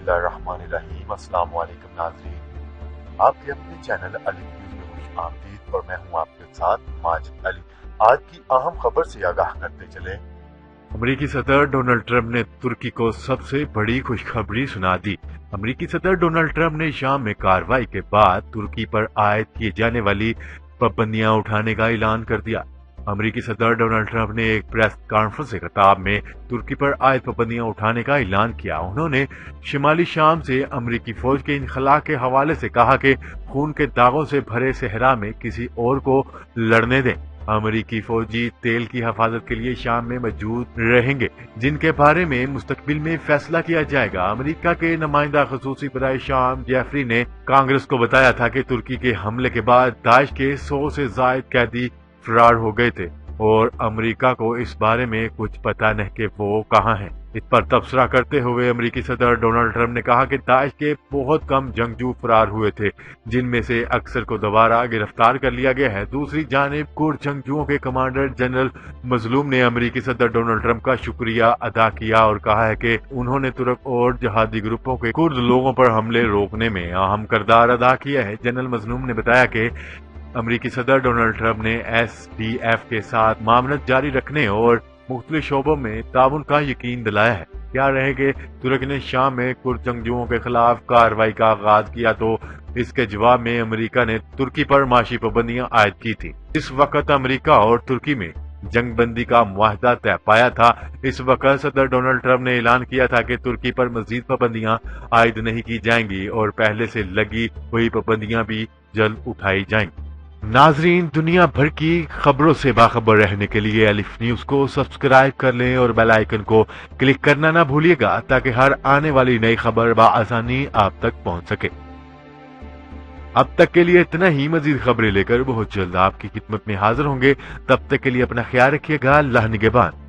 اللہ الرحمن الرحیم۔ السلام علیکم ناظرین، آپ کے اپنے چینل الف نیوز میں خوش آمدید اور میں ہوں آپ کے ساتھ ماجد علی۔ آج کی اہم خبر سے آگاہ کرتے چلیں۔ امریکی صدر ڈونلڈ ٹرمپ نے ترکی کو سب سے بڑی خوشخبری سنا دی۔ امریکی صدر ڈونلڈ ٹرمپ نے شام میں کارروائی کے بعد ترکی پر عائد کیے جانے والی پابندیاں اٹھانے کا اعلان کر دیا۔ امریکی صدر ڈونلڈ ٹرمپ نے ایک پریس کانفرنس سے خطاب میں ترکی پر عائد پابندیاں اٹھانے کا اعلان کیا۔ انہوں نے شمالی شام سے امریکی فوج کے انخلاء کے حوالے سے کہا کہ خون کے داغوں سے بھرے صحرا میں کسی اور کو لڑنے دیں۔ امریکی فوجی تیل کی حفاظت کے لیے شام میں موجود رہیں گے، جن کے بارے میں مستقبل میں فیصلہ کیا جائے گا۔ امریکہ کے نمائندہ خصوصی برائے شام جیفری نے کانگریس کو بتایا تھا کہ ترکی کے حملے کے بعد داعش کے 100 سے زائد قیدی فرار ہو گئے تھے اور امریکہ کو اس بارے میں کچھ پتہ نہیں کہ وہ کہاں ہیں۔ اس پر تبصرہ کرتے ہوئے امریکی صدر ڈونلڈ ٹرمپ نے کہا کہ داعش کے بہت کم جنگجو فرار ہوئے تھے، جن میں سے اکثر کو دوبارہ گرفتار کر لیا گیا ہے۔ دوسری جانب کرد جنگجوؤں کے کمانڈر جنرل مظلوم نے امریکی صدر ڈونلڈ ٹرمپ کا شکریہ ادا کیا اور کہا ہے کہ انہوں نے ترک اور جہادی گروپوں کے کرد لوگوں پر حملے روکنے میں اہم کردار ادا کیا ہے۔ جنرل مظلوم نے بتایا کہ امریکی صدر ڈونلڈ ٹرمپ نے SDF کے ساتھ معاونت جاری رکھنے اور مختلف شعبوں میں تعاون کا یقین دلایا ہے۔ کیا رہے کہ ترک نے شام میں کرد جنگجوؤں کے خلاف کارروائی کا آغاز کیا تو اس کے جواب میں امریکہ نے ترکی پر معاشی پابندیاں عائد کی تھی۔ اس وقت امریکہ اور ترکی میں جنگ بندی کا معاہدہ طے پایا تھا۔ اس وقت صدر ڈونلڈ ٹرمپ نے اعلان کیا تھا کہ ترکی پر مزید پابندیاں عائد نہیں کی جائیں گی اور پہلے سے لگی ہوئی پابندیاں بھی جلد اٹھائی جائیں گی۔ ناظرین، دنیا بھر کی خبروں سے باخبر رہنے کے لیے الف نیوز کو سبسکرائب کر لیں اور بیل آئیکن کو کلک کرنا نہ بھولیے گا تاکہ ہر آنے والی نئی خبر بآسانی آپ تک پہنچ سکے۔ اب تک کے لیے اتنا ہی، مزید خبریں لے کر بہت جلد آپ کی خدمت میں حاضر ہوں گے۔ تب تک کے لیے اپنا خیال رکھیے گا۔ اللہ نگہبان۔